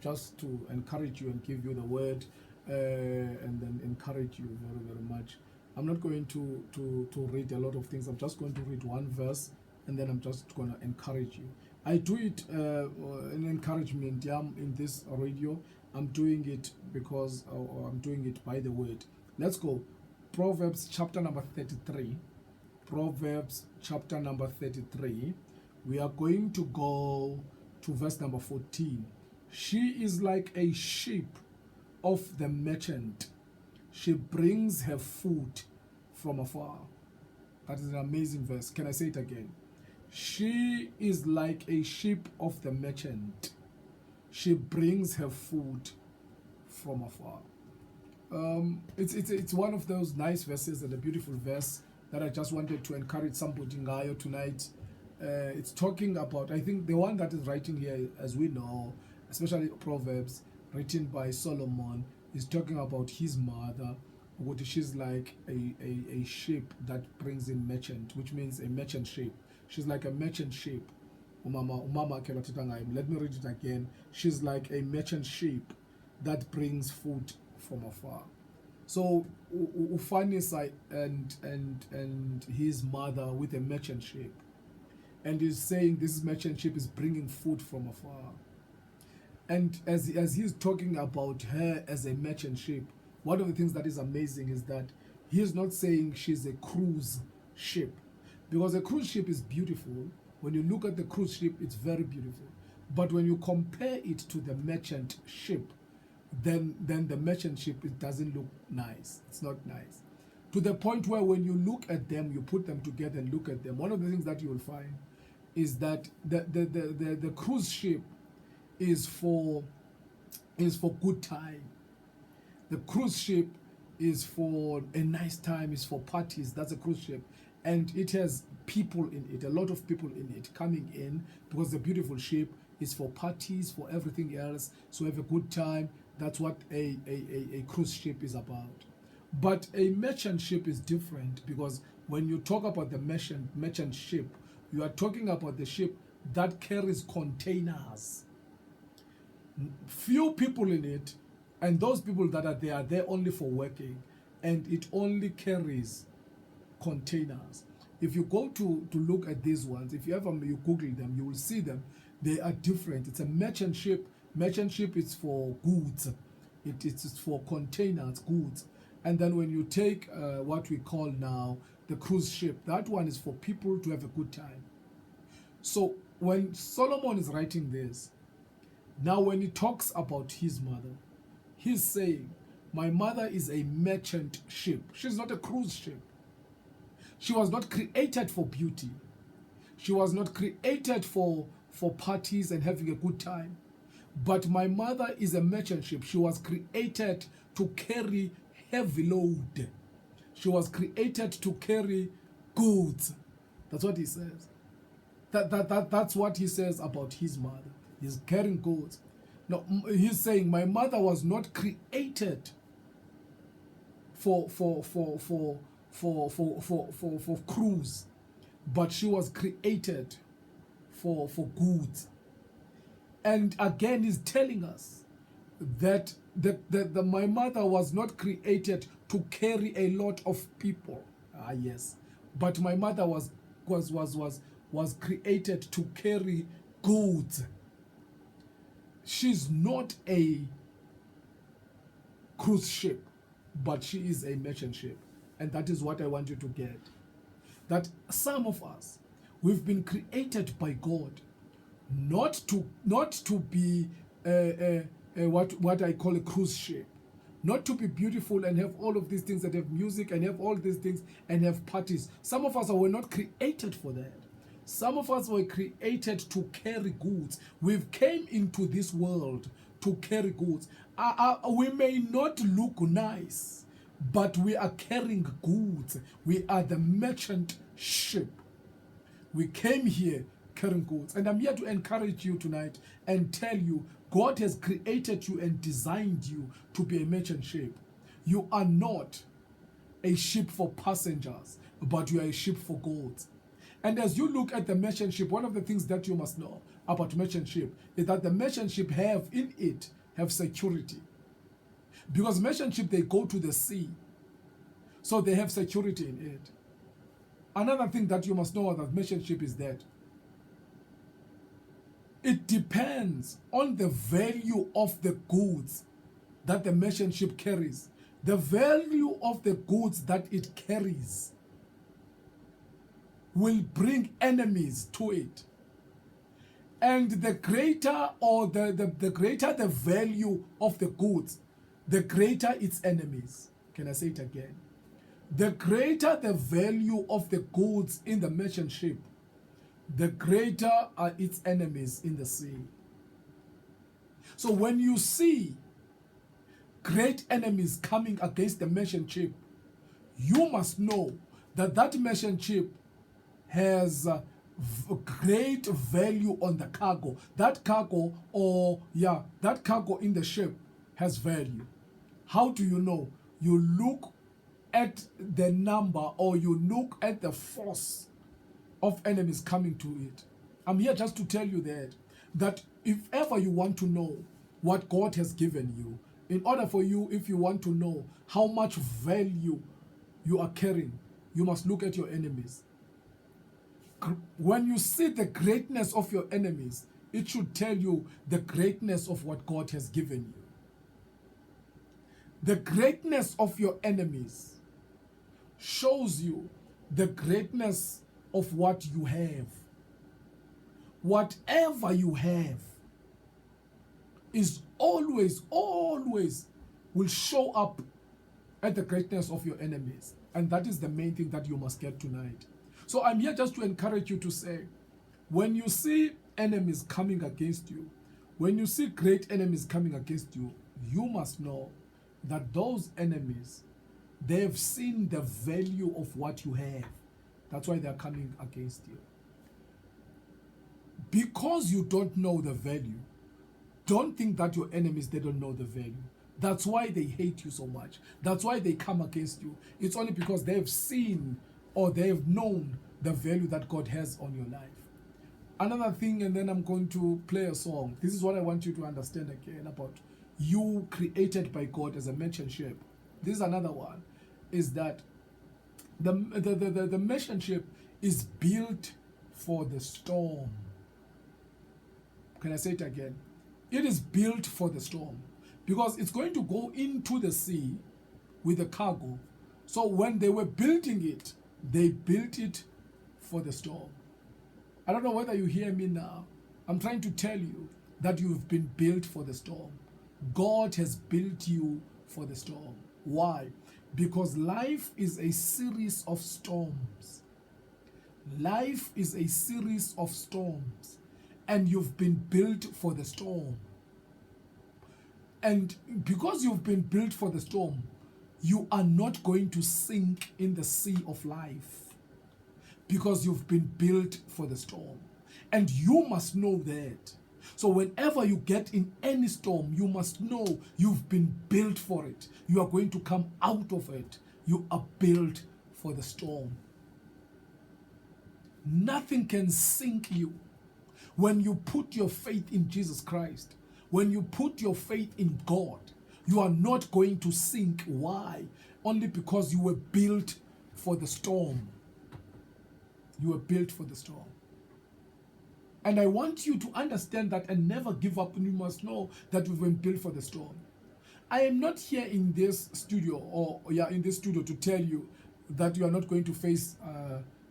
just to encourage you and give you the word, and then encourage you very, very much. I'm not going to read a lot of things. I'm just going to read one verse, and then I'm just going to encourage you. I do it an encouragement, yeah, in this radio. I'm doing it because, or I'm doing it by the word. Let's go. Proverbs chapter number 33. Proverbs chapter number 33. We are going to go to verse number 14. She is like a sheep of the merchant. She brings her food from afar. That is an amazing verse. Can I say it again? She is like a sheep of the merchant. She brings her food from afar. It's one of those nice verses and a beautiful verse that I just wanted to encourage somebody ngayo tonight. It's talking about, I think the one that is writing here, as we know, especially Proverbs, written by Solomon, is talking about his mother. She's like a sheep that brings in merchant, which means a merchant sheep. She's like a merchant sheep. Let me read it again. She's like a merchant sheep that brings food from afar. So Ufanisa and his mother with a merchant sheep, and he's saying this merchant sheep is bringing food from afar. And as he's talking about her as a merchant sheep, one of the things that is amazing is that he's not saying she's a cruise ship, because a cruise ship is beautiful. When you look at the cruise ship, it's very beautiful. But when you compare it to the merchant ship, then the merchant ship, it doesn't look nice. It's not nice. To the point where when you look at them, you put them together and look at them, one of the things that you will find is that the cruise ship is for good time. The cruise ship is for a nice time, is for parties. That's a cruise ship. And it has people in it, a lot of people in it coming in, because the beautiful ship is for parties, for everything else. So have a good time. That's what a cruise ship is about. But a merchant ship is different, because when you talk about the merchant ship, you are talking about the ship that carries containers. Few people in it, and those people that are there only for working, and it only carries containers. If you go to look at these ones, if you Google them, you will see them. They are different. It's a merchant ship. Merchant ship is for goods. It is for containers, goods. And then when you take what we call now the cruise ship, that one is for people to have a good time. So when Solomon is writing this, now when he talks about his mother, he's saying, my mother is a merchant ship. She's not a cruise ship. She was not created for beauty. She was not created for parties and having a good time. But my mother is a merchant ship. She was created to carry heavy load. She was created to carry goods. That's what he says. That's what he says about his mother. He's carrying goods. No, he's saying my mother was not created for cruise, but she was created for goods. And again, he's telling us that my mother was not created to carry a lot of people. Yes, but my mother was created to carry goods. She's not a cruise ship, but she is a merchant ship. And that is what I want you to get. That some of us, we've been created by God not to be what I call a cruise ship, not to be beautiful and have all of these things that have music and have all these things and have parties. Some of us were not created for that. Some of us were created to carry goods. We've came into this world to carry goods. We may not look nice, but we are carrying goods. We are the merchant ship. We came here carrying goods. And I'm here to encourage you tonight and tell you, God has created you and designed you to be a merchant ship. You are not a ship for passengers, but you are a ship for goods. And as you look at the merchant ship, one of the things that you must know, about merchant ship is that the merchant ship have security. Because merchant ship, they go to the sea, so they have security in it. Another thing that you must know about merchant ship is that it depends on the value of the goods that the merchant ship carries. The value of the goods that it carries will bring enemies to it. And the greater the greater the value of the goods, the greater its enemies. Can I say it again? The greater the value of the goods in the merchant ship, the greater are its enemies in the sea. So when you see great enemies coming against the merchant ship, you must know that that merchant ship has great value on the cargo. That cargo in the ship has value. How do you know? You look at the number, or you look at the force of enemies coming to it. I'm here just to tell you that if ever you want to know what God has given you, in order for you, if you want to know how much value you are carrying, you must look at your enemies. When you see the greatness of your enemies, it should tell you the greatness of what God has given you. The greatness of your enemies shows you the greatness of what you have. Whatever you have is always will show up at the greatness of your enemies. And that is the main thing that you must get tonight. So I'm here just to encourage you to say, when you see enemies coming against you, when you see great enemies coming against you, you must know that those enemies, they have seen the value of what you have. That's why they're coming against you. Because you don't know the value, don't think that your enemies, they don't know the value. That's why they hate you so much. That's why they come against you. It's only because they have seen or they have known the value that God has on your life. Another thing, and then I'm going to play a song. This is what I want you to understand again about you created by God as a merchant ship. This is another one, is that the merchant ship is built for the storm. Can I say it again? It is built for the storm because it's going to go into the sea with the cargo. So when they were building it, they built it for the storm. I don't know whether you hear me now. I'm trying to tell you that you've been built for the storm. God has built you for the storm. Why? Because life is a series of storms. Life is a series of storms, and you've been built for the storm. And because you've been built for the storm, you are not going to sink in the sea of life, because you've been built for the storm. And you must know that. So whenever you get in any storm, you must know you've been built for it. You are going to come out of it. You are built for the storm. Nothing can sink you. When you put your faith in Jesus Christ, when you put your faith in God, you are not going to sink. Why? Only because you were built for the storm. You were built for the storm. And I want you to understand that and never give up. And you must know that you've been built for the storm. I am not here in this studio to tell you that you are not going to face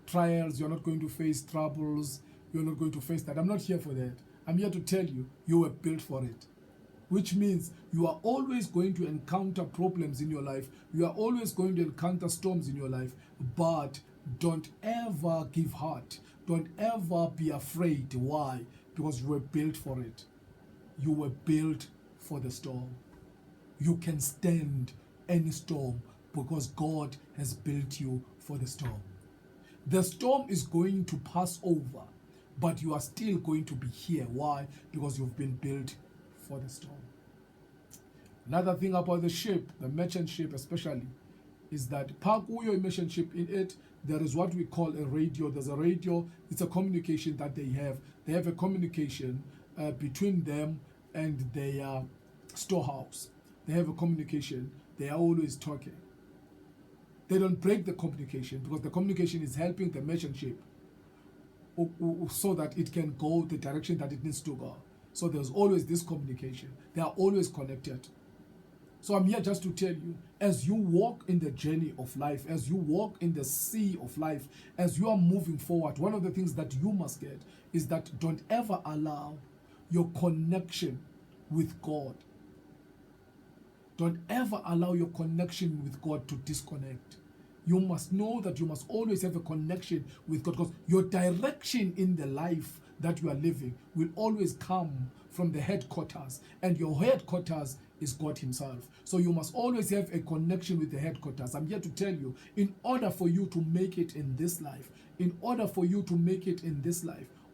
trials, you're not going to face troubles, you're not going to face that. I'm not here for that. I'm here to tell you, you were built for it. Which means you are always going to encounter problems in your life. You are always going to encounter storms in your life. But don't ever give heart. Don't ever be afraid. Why? Because you were built for it. You were built for the storm. You can stand any storm because God has built you for the storm. The storm is going to pass over, but you are still going to be here. Why? Because you've been built for the storm. Another thing about the ship, the merchant ship especially, is that park your merchant ship in it, there is what we call a radio. There's a radio, it's a communication that they have. They have a communication between them and their storehouse. They have a communication. They are always talking. They don't break the communication because the communication is helping the mission ship so that it can go the direction that it needs to go. So there's always this communication. They are always connected. So I'm here just to tell you, as you walk in the journey of life, as you walk in the sea of life, as you are moving forward, one of the things that you must get is that don't ever allow your connection with God. Don't ever allow your connection with God to disconnect. You must know that you must always have a connection with God, because your direction in the life that you are living will always come from the headquarters, and your headquarters is God himself. So you must always have a connection with the headquarters. I'm here to tell you, in order for you to make it in this life,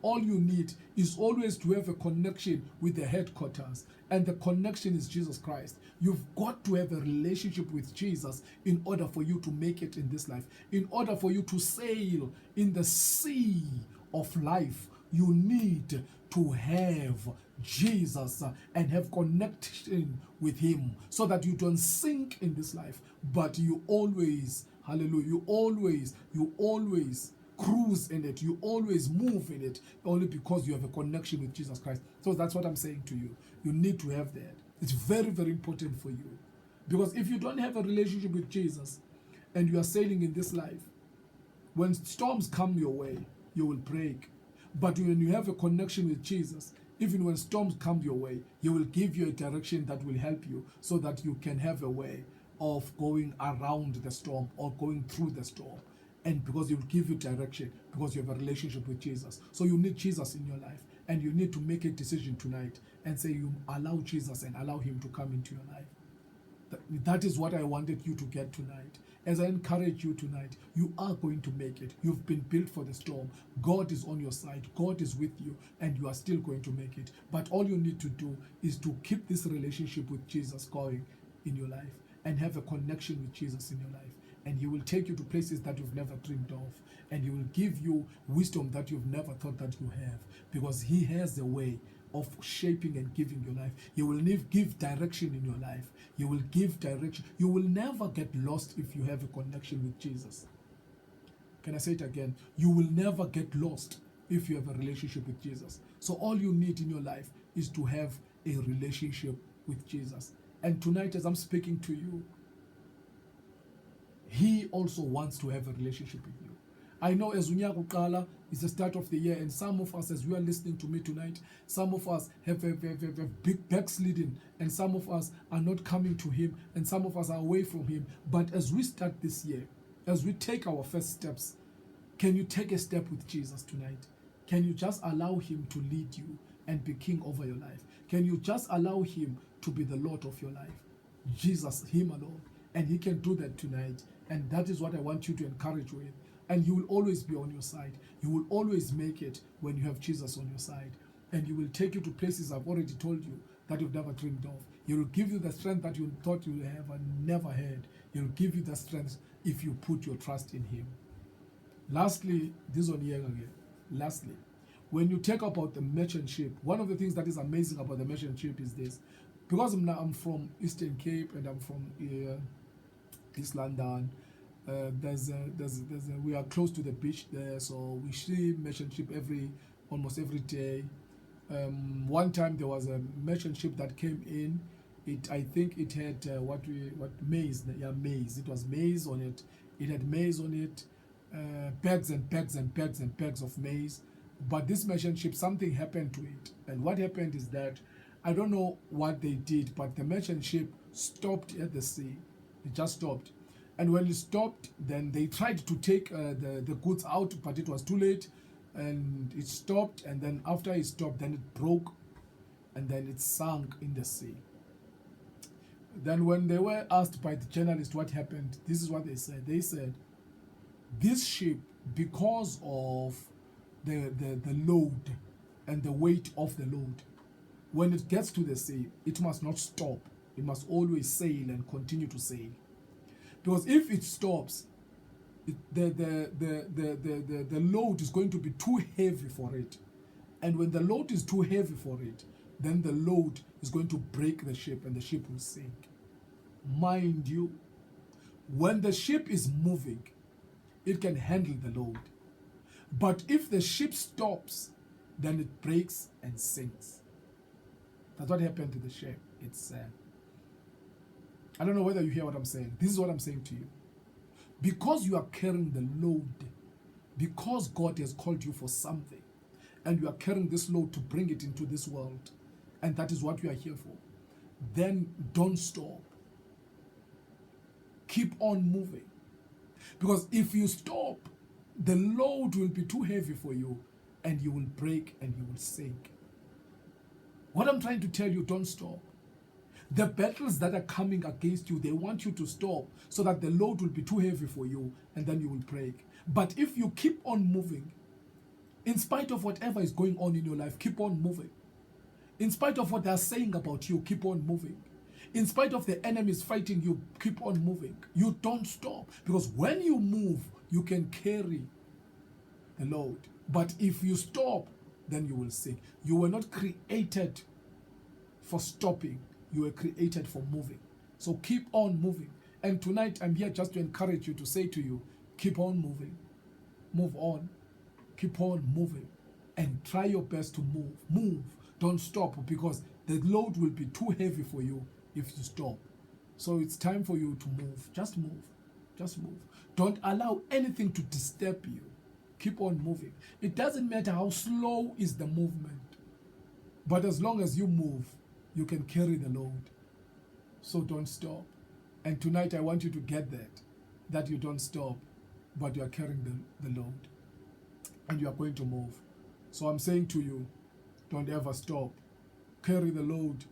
all you need is always to have a connection with the headquarters, and the connection is Jesus Christ. You've got to have a relationship with Jesus in order for you to make it in this life. In order for you to sail in the sea of life, you need to have Jesus and have connection with him, so that you don't sink in this life, but you always, hallelujah, you always cruise in it, you always move in it, only because you have a connection with Jesus Christ. So that's what I'm saying to you. You need to have that. It's very, very important for you, because if you don't have a relationship with Jesus and you are sailing in this life, when storms come your way, you will break. But when you have a connection with Jesus, even when storms come your way, he will give you a direction that will help you, so that you can have a way of going around the storm or going through the storm. And because he will give you direction, because you have a relationship with Jesus. So you need Jesus in your life, and you need to make a decision tonight and say you allow Jesus and allow him to come into your life. That is what I wanted you to get tonight. As I encourage you tonight, you are going to make it. You've been built for the storm. God is on your side. God is with you, and you are still going to make it. But all you need to do is to keep this relationship with Jesus going in your life, and have a connection with Jesus in your life. And he will take you to places that you've never dreamed of. And he will give you wisdom that you've never thought that you have. Because he has a way of shaping and giving your life. He will give direction in your life. He will give direction. You will never get lost if you have a connection with Jesus. Can I say it again? You will never get lost if you have a relationship with Jesus. So all you need in your life is to have a relationship with Jesus. And tonight, as I'm speaking to you, he also wants to have a relationship with you. I know as unyaka uqala is the start of the year, and some of us, as you are listening to me tonight, some of us have big backsliding, and some of us are not coming to him, and some of us are away from him. But as we start this year, as we take our first steps, can you take a step with Jesus tonight? Can you just allow him to lead you and be king over your life? Can you just allow him to be the Lord of your life? Jesus, him alone. And he can do that tonight. And that is what I want you to encourage with. And he will always be on your side. You will always make it when you have Jesus on your side. And he will take you to places I've already told you that you've never dreamed of. He will give you the strength that you thought you have and never had. He will give you the strength if you put your trust in him. Lastly, this one here again. Lastly, when you talk about the merchant ship, one of the things that is amazing about the merchant ship is this. Because I'm from Eastern Cape and I'm from East London, we are close to the beach there, so we see merchant ship almost every day. One time there was a merchant ship that came in. I think it had maize. Yeah, maize. It was maize on it. It had maize on it, bags and bags and bags and bags of maize. But this merchant ship, something happened to it, and what happened is that I don't know what they did, but the merchant ship stopped at the sea. It just stopped. And when it stopped, then they tried to take the goods out, but it was too late. And it stopped, and then after it stopped, then it broke, and then it sank in the sea. Then when they were asked by the journalist what happened, this is what they said. They said, this ship, because of the load and the weight of the load, when it gets to the sea, it must not stop. It must always sail and continue to sail. Because if it stops, The load is going to be too heavy for it. And when the load is too heavy for it, then the load is going to break the ship and the ship will sink. Mind you, when the ship is moving, it can handle the load. But if the ship stops, then it breaks and sinks. That's what happened to the ship. It's I don't know whether you hear what I'm saying. This is what I'm saying to you. Because you are carrying the load, because God has called you for something, and you are carrying this load to bring it into this world, and that is what you are here for, then don't stop. Keep on moving. Because if you stop, the load will be too heavy for you, and you will break and you will sink. What I'm trying to tell you, don't stop. The battles that are coming against you, they want you to stop so that the load will be too heavy for you and then you will break. But if you keep on moving, in spite of whatever is going on in your life, keep on moving. In spite of what they are saying about you, keep on moving. In spite of the enemies fighting you, keep on moving. You don't stop. Because when you move, you can carry the load. But if you stop, then you will sink. You were not created for stopping. You were created for moving. So keep on moving. And tonight I'm here just to encourage you, to say to you, keep on moving. Move on. Keep on moving. And try your best to move. Move. Don't stop, because the load will be too heavy for you if you stop. So it's time for you to move. Just move. Just move. Don't allow anything to disturb you. Keep on moving. It doesn't matter how slow is the movement. But as long as you move, you can carry the load. So don't stop. And tonight I want you to get that you don't stop, but you are carrying the load. And you are going to move. So I'm saying to you, don't ever stop. Carry the load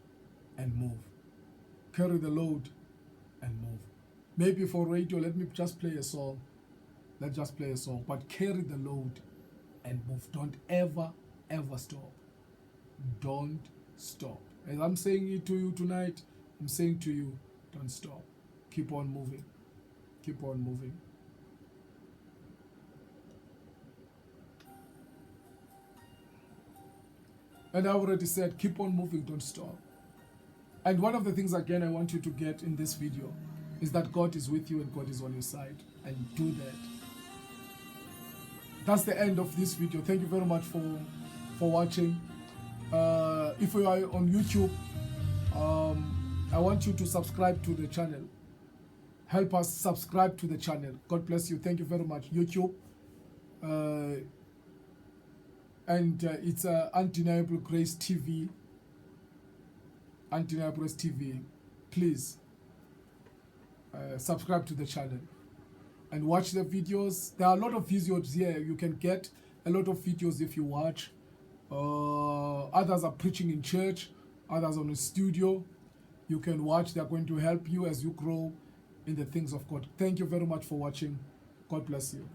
and move. Carry the load and move. Maybe for radio, let me just play a song. Let's just play a song. But carry the load and move. Don't ever, ever stop. Don't stop. As I'm saying it to you tonight, I'm saying to you, don't stop. Keep on moving. Keep on moving. And I already said, keep on moving, don't stop. And one of the things, again, I want you to get in this video is that God is with you and God is on your side. And do that. That's the end of this video. Thank you very much for watching. If you are on YouTube, I want you to subscribe to the channel. Help us subscribe to the channel. God bless you. Thank you very much. YouTube. And it's Undeniable Grace TV. Undeniable Grace TV. Please subscribe to the channel and watch the videos. There are a lot of videos here. You can get a lot of videos if you watch. Others are preaching in church. Others on the studio. You can watch. They're going to help you as you grow in the things of God. Thank you very much for watching. God bless you.